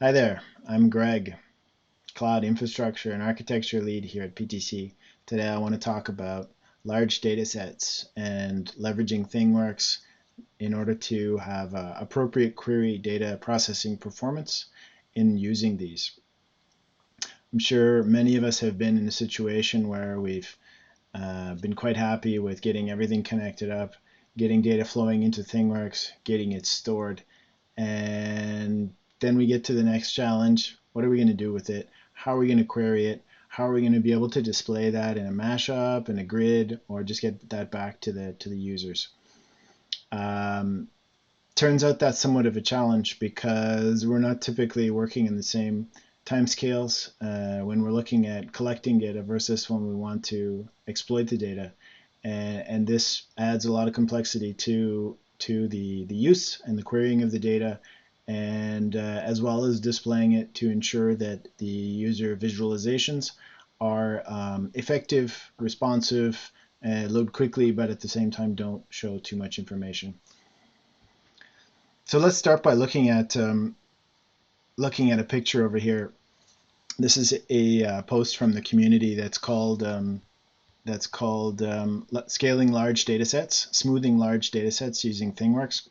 Hi there, I'm Greg, Cloud Infrastructure and Architecture Lead here at PTC. Today I want to talk about large data sets and leveraging ThingWorx in order to have appropriate query data processing performance in using these. I'm sure many of us have been in a situation where we've been quite happy with getting everything connected up, getting data flowing into ThingWorx, getting it stored, and then we get to the next challenge. What are we going to do with it? How are we going to query it? How are we going to be able to display that in a mashup, in a grid, or just get that back to the users? Um, Turns out that's somewhat of a challenge because we're not typically working in the same timescales when we're looking at collecting data versus when we want to exploit the data, and this adds a lot of complexity to the use and the querying of the data, and as well as displaying it to ensure that the user visualizations are effective, responsive, load quickly, but at the same time don't show too much information. So let's start by looking at a picture over here. This is a post from the community that's called scaling large data sets, smoothing large data sets using ThingWorx.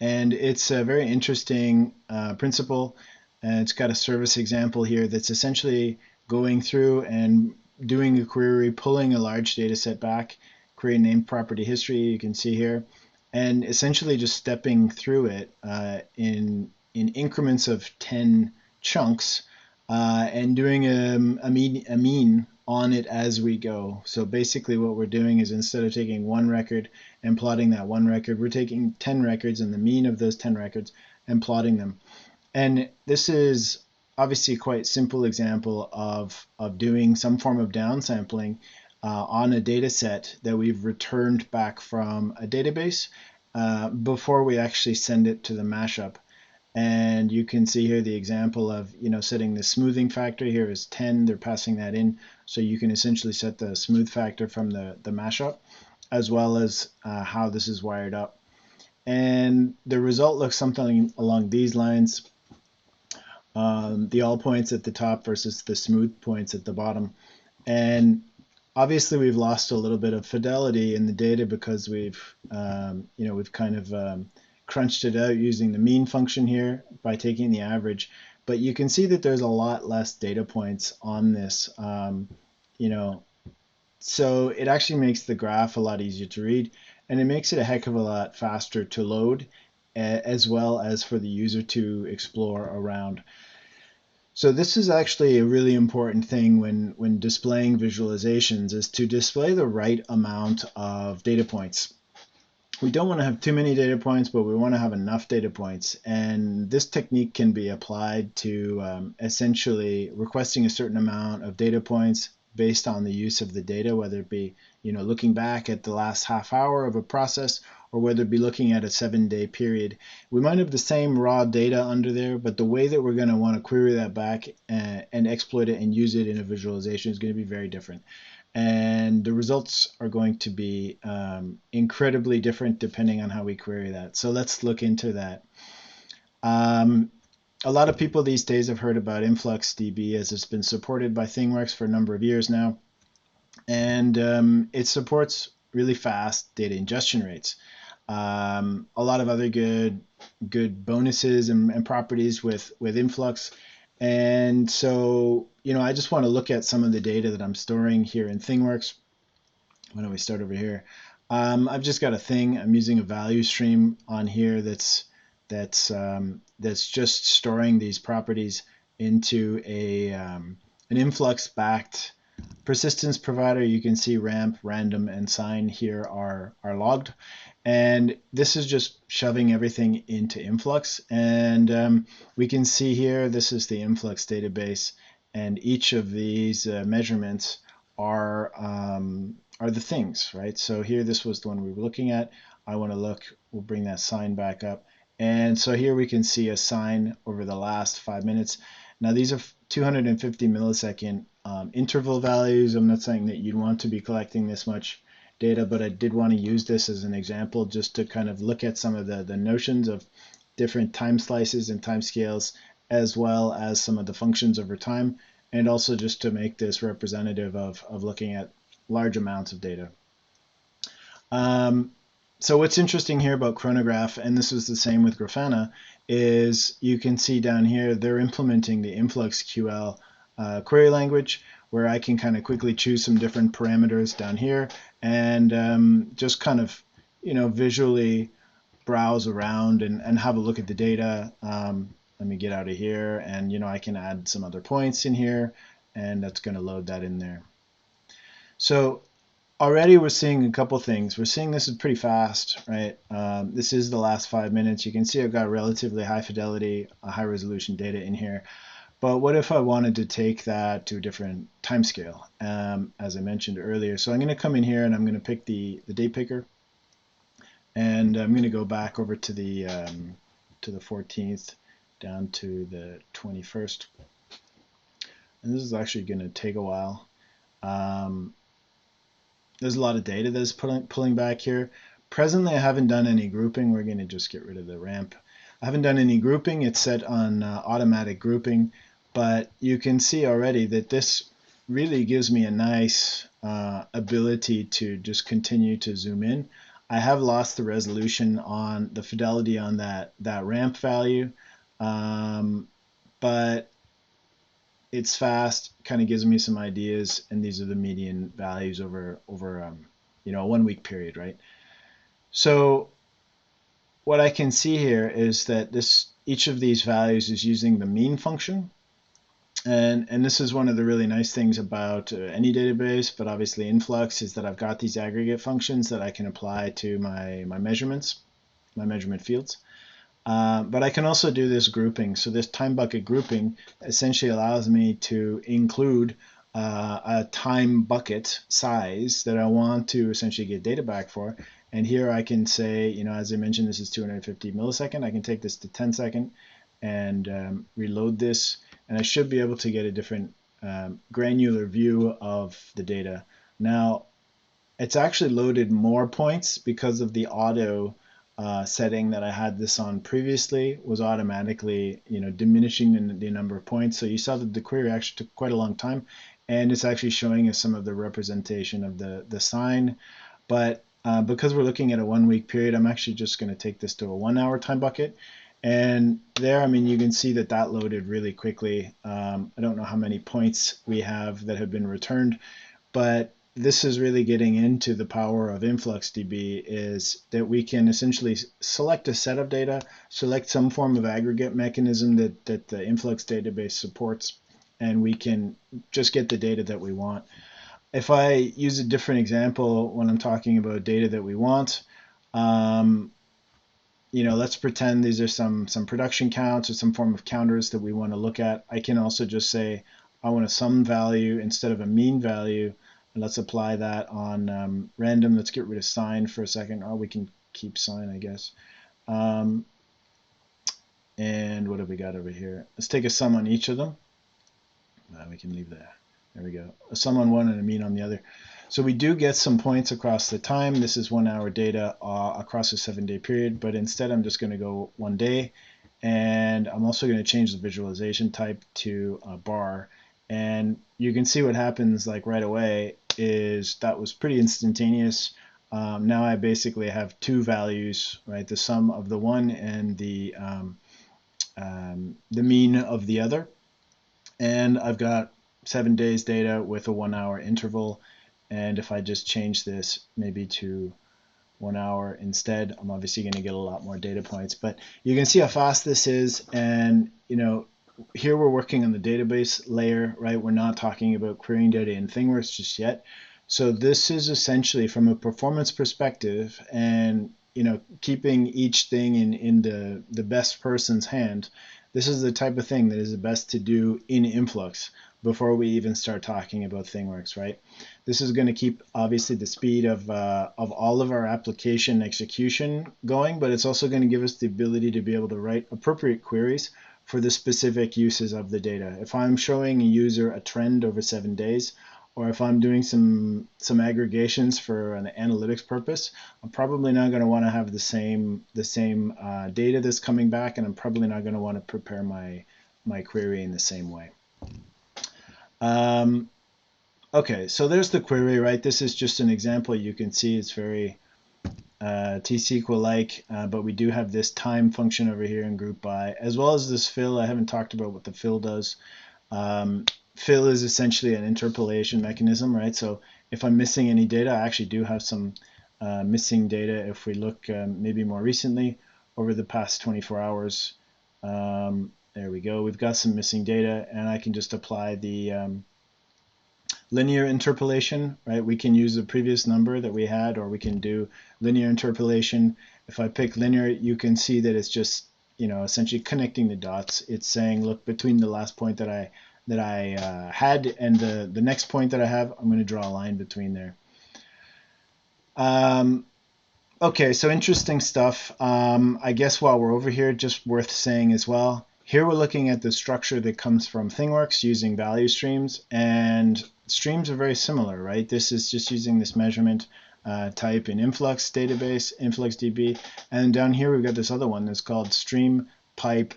And it's a very interesting principle. And it's got a service example here that's essentially going through and doing a query, pulling a large data set back, create name property history, you can see here, and essentially just stepping through it in increments of 10 chunks and doing a mean on it as we go. So basically what we're doing is instead of taking one record and plotting that one record, we're taking 10 records and the mean of those 10 records and plotting them. And this is obviously quite simple example of doing some form of downsampling on a data set that we've returned back from a database before we actually send it to the mashup. And you can see here the example of, setting the smoothing factor here is 10. They're passing that in. So you can essentially set the smooth factor from the mashup, as well as how this is wired up. And the result looks something along these lines. The all points at the top versus the smooth points at the bottom. And obviously we've lost a little bit of fidelity in the data because we've kind of crunched it out using the mean function here by taking the average. But you can see that there's a lot less data points on this, so it actually makes the graph a lot easier to read, and it makes it a heck of a lot faster to load, as well as for the user to explore around. So this is actually a really important thing when displaying visualizations, is to display the right amount of data points. We don't want to have too many data points, but we want to have enough data points. And this technique can be applied to essentially requesting a certain amount of data points based on the use of the data, whether it be looking back at the last half hour of a process, or whether it be looking at a 7-day period. We might have the same raw data under there, but the way that we're going to want to query that back and exploit it and use it in a visualization is going to be very different. And the results are going to be incredibly different depending on how we query that. So let's look into that. A lot of people these days have heard about InfluxDB, as it's been supported by ThingWorx for a number of years now. And it supports really fast data ingestion rates. A lot of other good bonuses and properties with Influx. And so, I just want to look at some of the data that I'm storing here in ThingWorx. Why don't we start over here? I've just got a thing. I'm using a ValueStream on here that's just storing these properties into an Influx-backed persistence provider. You can see ramp, random, and sign here are logged. And this is just shoving everything into Influx. And we can see here, this is the Influx database. And each of these measurements are the things, right? So here, this was the one we were looking at. I want to look, we'll bring that sign back up. And so here we can see a sign over the last 5 minutes. Now these are 250 millisecond interval values. I'm not saying that you'd want to be collecting this much data, but I did want to use this as an example just to kind of look at some of the notions of different time slices and time scales as well as some of the functions over time, and also just to make this representative of looking at large amounts of data. So what's interesting here about Chronograph, and this is the same with Grafana, is you can see down here they're implementing the InfluxQL query language, where I can kind of quickly choose some different parameters down here and just kind of, visually browse around and have a look at the data. Let me get out of here, and I can add some other points in here, and that's going to load that in there. So already we're seeing a couple things. We're seeing this is pretty fast, right? This is the last 5 minutes. You can see I've got relatively high fidelity, high resolution data in here. But what if I wanted to take that to a different time scale, as I mentioned earlier? So I'm going to come in here and I'm going to pick the date picker, and I'm going to go back over to the 14th down to the 21st. And this is actually going to take a while. There's a lot of data that's pulling back here. Presently, I haven't done any grouping. We're going to just get rid of the ramp. I haven't done any grouping. It's set on automatic grouping, but you can see already that this really gives me a nice ability to just continue to zoom in. I have lost the resolution on the fidelity on that ramp value, but it's fast, kind of gives me some ideas, and these are the median values over a 1 week period, right? So what I can see here is that each of these values is using the mean function, and this is one of the really nice things about any database, but obviously Influx, is that I've got these aggregate functions that I can apply to my measurements, my measurement fields. But I can also do this grouping. So this time bucket grouping essentially allows me to include a time bucket size that I want to essentially get data back for. And here I can say, as I mentioned, this is 250 millisecond. I can take this to 10 second and reload this, and I should be able to get a different granular view of the data. Now, it's actually loaded more points because of the auto setting that I had this on previously was automatically, diminishing the number of points. So you saw that the query actually took quite a long time, and it's actually showing us some of the representation of the sign. But because we're looking at a 1 week period, I'm actually just going to take this to a 1 hour time bucket. And there, you can see that loaded really quickly. I don't know how many points we have that have been returned, but this is really getting into the power of InfluxDB, is that we can essentially select a set of data, select some form of aggregate mechanism that the Influx database supports, and we can just get the data that we want. If I use a different example when I'm talking about data that we want, let's pretend these are some production counts or some form of counters that we want to look at. I can also just say I want a sum value instead of a mean value. Let's apply that on random. Let's get rid of sign for a second. Oh, we can keep sign, I guess. And what have we got over here? Let's take a sum on each of them. We can leave that. There we go. A sum on one and a mean on the other. So we do get some points across the time. This is 1 hour data across a 7-day period, but instead I'm just going to go 1 day. And I'm also going to change the visualization type to a bar. And you can see what happens right away is that was pretty instantaneous. Now I basically have two values, right? The sum of the one and the mean of the other. And I've got 7 days data with a 1 hour interval. And if I just change this maybe to 1 hour instead, I'm obviously going to get a lot more data points. But you can see how fast this is. And, here we're working on the database layer, right? We're not talking about querying data in ThingWorx just yet. So this is essentially from a performance perspective and, keeping each thing in the best person's hand. This is the type of thing that is the best to do in Influx before we even start talking about ThingWorx, right? This is going to keep obviously the speed of all of our application execution going, but it's also going to give us the ability to be able to write appropriate queries for the specific uses of the data. If I'm showing a user a trend over 7 days, or if I'm doing some aggregations for an analytics purpose, I'm probably not going to want to have the same data that's coming back, and I'm probably not going to want to prepare my my query in the same way. Okay, so there's the query, right? This is just an example. You can see it's very T-SQL-like, but we do have this time function over here in group by, as well as this fill. I haven't talked about what the fill does. Fill is essentially an interpolation mechanism, right? So if I'm missing any data, I actually do have some missing data. If we look maybe more recently, over the past 24 hours, there we go. We've got some missing data, and I can just apply the linear interpolation, right? We can use the previous number that we had, or we can do linear interpolation. If I pick linear, you can see that it's just, essentially connecting the dots. It's saying, look, between the last point that I had and the next point that I have, I'm going to draw a line between there. Okay, so interesting stuff. I guess while we're over here, just worth saying as well, here we're looking at the structure that comes from ThingWorx using value streams, and streams are very similar, right? This is just using this measurement type in Influx database, InfluxDB, and down here we've got this other one that's called stream pipe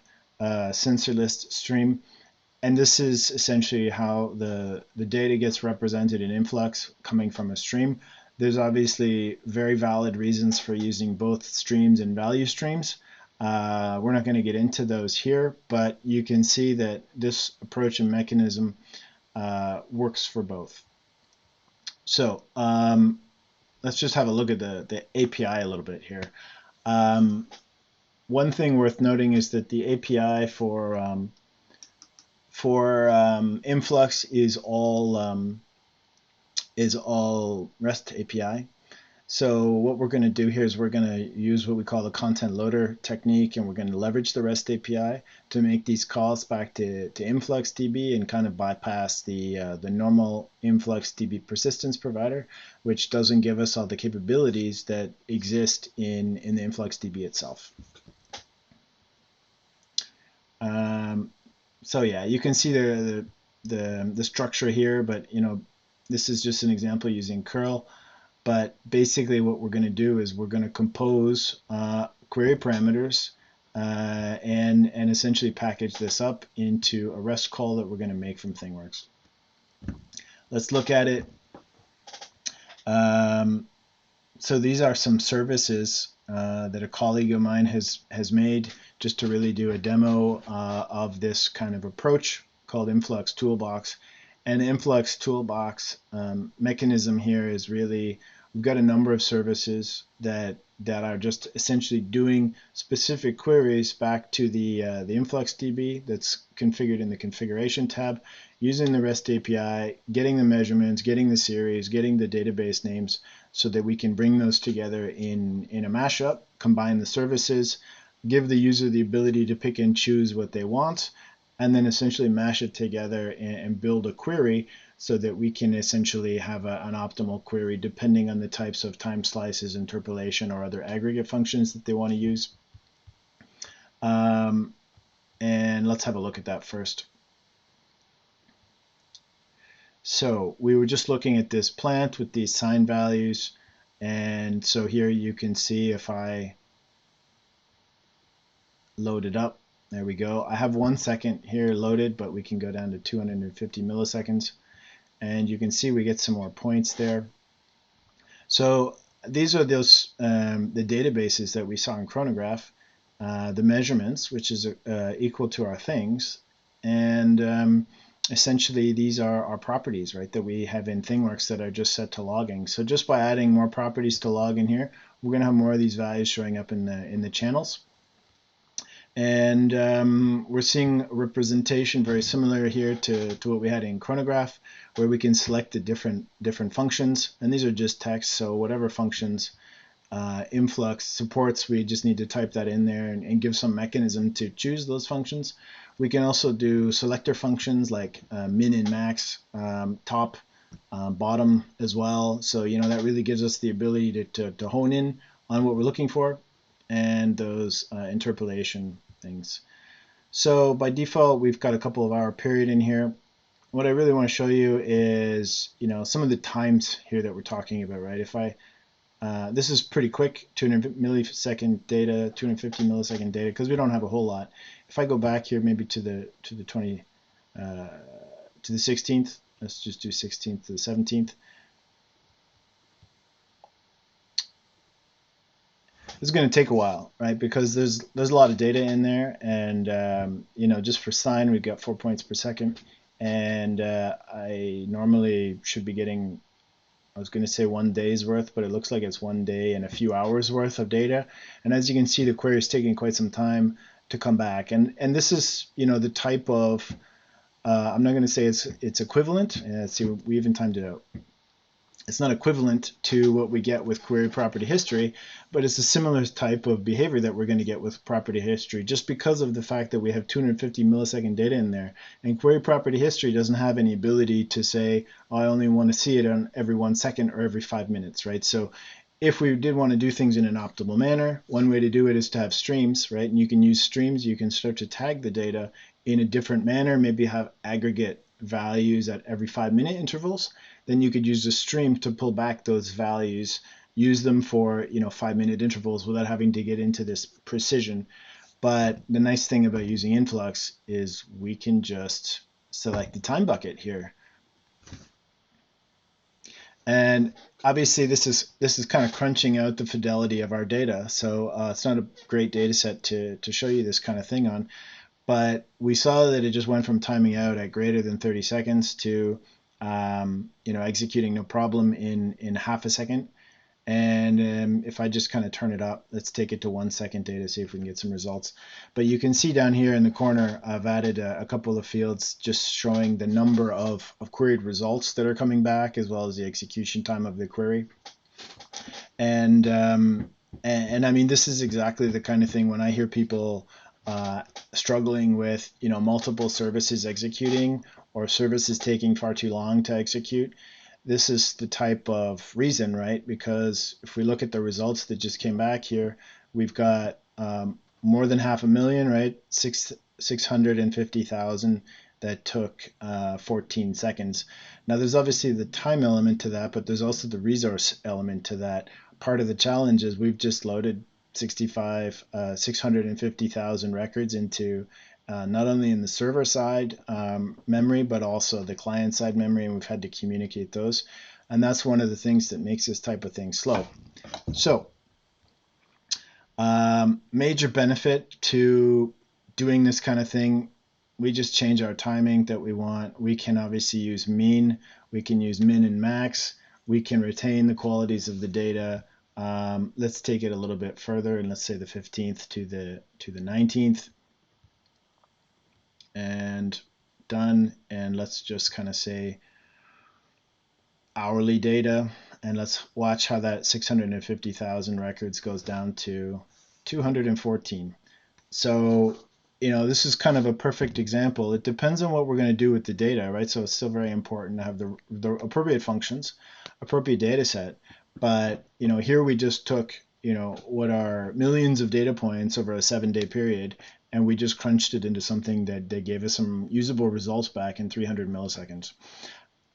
sensor list stream, and this is essentially how the data gets represented in Influx coming from a stream. There's obviously very valid reasons for using both streams and value streams. We're not going to get into those here, but you can see that this approach and mechanism works for both. So let's just have a look at the API a little bit here. One thing worth noting is that the API for Influx is all REST API. So what we're going to do here is we're going to use what we call the content loader technique, and we're going to leverage the REST API to make these calls back to InfluxDB and kind of bypass the normal InfluxDB persistence provider, which doesn't give us all the capabilities that exist in the InfluxDB itself. So yeah, you can see the structure here, but this is just an example using curl. But basically what we're going to do is we're going to compose query parameters and essentially package this up into a REST call that we're going to make from ThingWorx. Let's look at it. So these are some services that a colleague of mine has made just to really do a demo of this kind of approach called Influx Toolbox. And the Influx Toolbox mechanism here is really, we've got a number of services that are just essentially doing specific queries back to the InfluxDB that's configured in the configuration tab, using the REST API, getting the measurements, getting the series, getting the database names, so that we can bring those together in a mashup, combine the services, give the user the ability to pick and choose what they want, and then essentially mash it together and build a query so that we can essentially have an optimal query depending on the types of time slices, interpolation, or other aggregate functions that they want to use. And let's have a look at that first. So we were just looking at this plant with these sign values, and so here you can see if I load it up, there we go. I have 1 second here loaded, but we can go down to 250 milliseconds, and you can see we get some more points there. So these are those the databases that we saw in Chronograph, the measurements, which is equal to our things, and essentially these are our properties, right, that we have in ThingWorx that are just set to logging. So just by adding more properties to log in here, we're going to have more of these values showing up in the channels. And we're seeing a representation very similar here to what we had in Chronograph, where we can select the different functions, and these are just text, so whatever functions Influx supports, we just need to type that in there and give some mechanism to choose those functions. We can also do selector functions like min and max, top, bottom as well, so that really gives us the ability to hone in on what we're looking for, and those interpolation things. So by default, we've got a couple of hour period in here. What I really want to show you is, some of the times here that we're talking about, right? If I This is pretty quick, 200 millisecond data, 250 millisecond data, because we don't have a whole lot. If I go back here, maybe to the 16th, let's just do 16th to the 17th. This is going to take a while, right? Because there's a lot of data in there, and you know, just for sine, we've got 4 points per second, and I normally should be getting, I was going to say 1 day's worth, but it looks like it's 1 day and a few hours worth of data. And as you can see, the query is taking quite some time to come back. And this is, you know, the type of, I'm not going to say it's equivalent. Let's see, we even timed it out. It's not equivalent to what we get with query property history, but it's a similar type of behavior that we're going to get with property history, just because of the fact that we have 250 millisecond data in there. And query property history doesn't have any ability to say, oh, I only want to see it on every 1 second or every 5 minutes, right? So if we did want to do things in an optimal manner, one way to do it is to have streams, right? And you can use streams, you can start to tag the data in a different manner, maybe have aggregate values at every 5-minute intervals. Then you could use a stream to pull back those values, use them for, you know, 5-minute intervals without having to get into this precision. But the nice thing about using Influx is we can just select the time bucket here. And obviously this is kind of crunching out the fidelity of our data. So it's not a great data set to show you this kind of thing on. But we saw that it just went from timing out at greater than 30 seconds to you know, executing no problem in half a second. And if I just kind of turn it up, let's take it to 1 second data, see if we can get some results. But you can see down here in the corner, I've added a couple of fields just showing the number of queried results that are coming back, as well as the execution time of the query. And I mean, this is exactly the kind of thing when I hear people struggling with, you know, multiple services executing or services taking far too long to execute. This is the type of reason, right? Because if we look at the results that just came back here, we've got more than 500,000, right? 650,000 that took 14 seconds. Now there's obviously the time element to that, but there's also the resource element to that. Part of the challenge is we've just loaded 650,000 records into not only in the server side memory, but also the client side memory, and we've had to communicate those. And that's one of the things that makes this type of thing slow. So major benefit to doing this kind of thing, we just change our timing that we want. We can obviously use mean, we can use min and max, we can retain the qualities of the data. Let's take it a little bit further, and let's say the 15th to the 19th, and done. And let's just kind of say hourly data, and let's watch how that 650,000 records goes down to 214. So, you know, this is kind of a perfect example. It depends on what we're going to do with the data, right? So it's still very important to have the appropriate functions, appropriate data set. But, you know, here we just took, you know, what are millions of data points over a 7-day period, and we just crunched it into something that they gave us some usable results back in 300 milliseconds.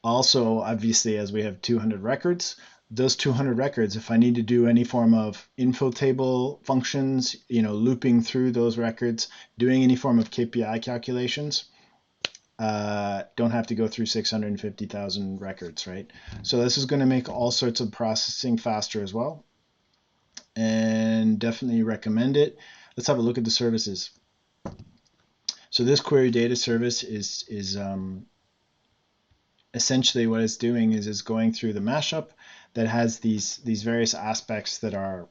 Also, obviously, as we have 200 records, those 200 records, if I need to do any form of info table functions, you know, looping through those records, doing any form of KPI calculations, don't have to go through 650,000 records, right? So this is going to make all sorts of processing faster as well, and definitely recommend it. Let's have a look at the services. So this query data service is essentially what it's doing is going through the mashup that has these various aspects that are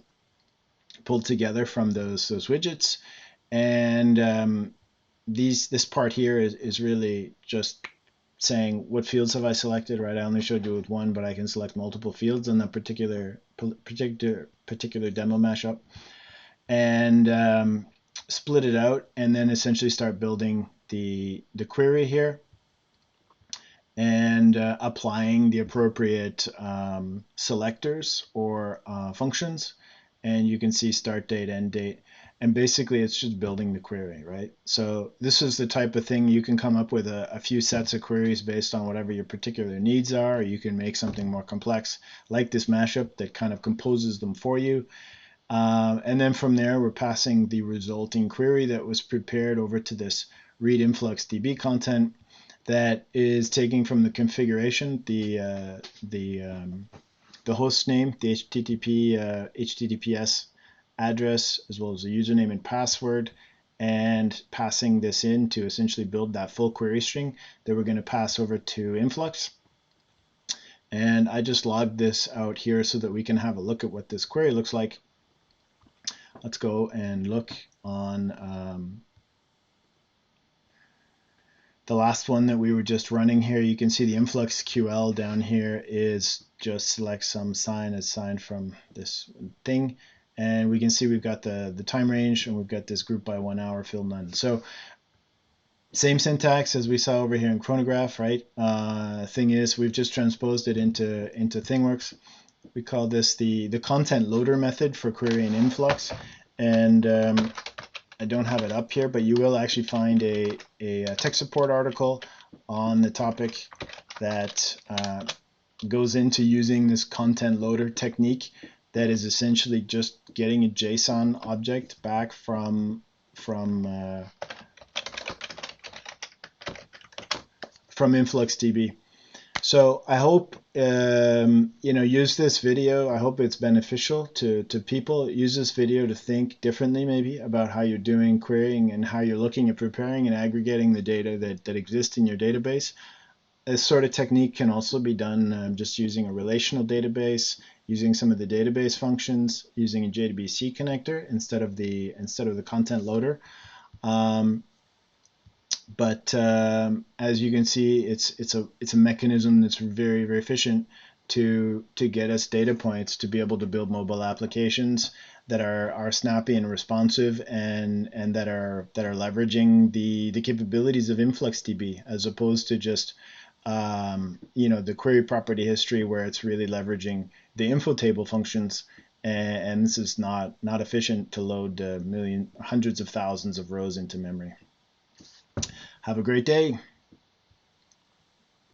pulled together from those widgets, and this part here is really just saying what fields have I selected, right? I only showed you with one, but I can select multiple fields in that particular demo mashup, and split it out, and then essentially start building the query here, and applying the appropriate selectors or functions. And you can see start date, end date. and basically it's just building the query, right? So this is the type of thing you can come up with a few sets of queries based on whatever your particular needs are, or you can make something more complex like this mashup that kind of composes them for you. And then from there, we're passing the resulting query that was prepared over to this read InfluxDB content that is taking from the configuration the host name, the HTTPS address, as well as the username and password, and passing this in to essentially build that full query string that we're going to pass over to Influx. And I just logged this out here so that we can have a look at what this query looks like. Let's go and look on the last one that we were just running here. You can see the InfluxQL down here is just select some sign as signed from this thing. And we can see we've got the time range, and we've got this group by 1 hour fill none. So same syntax as we saw over here in Chronograph, right? Thing is, we've just transposed it into ThingWorx. We call this the content loader method for querying Influx. And I don't have it up here, but you will actually find a tech support article on the topic that goes into using this content loader technique that is essentially just getting a JSON object back from InfluxDB. So I hope use this video. I hope it's beneficial to people. Use this video to think differently maybe about how you're doing querying and how you're looking at preparing and aggregating the data that exists in your database. This sort of technique can also be done just using a relational database, using some of the database functions, using a JDBC connector instead of the content loader. But as you can see, it's a mechanism that's very, very efficient to get us data points to be able to build mobile applications that are snappy and responsive, and that are leveraging the capabilities of InfluxDB, as opposed to just the query property history, where it's really leveraging the info table functions. And this is not efficient to load hundreds of thousands of rows into memory. Have a great day.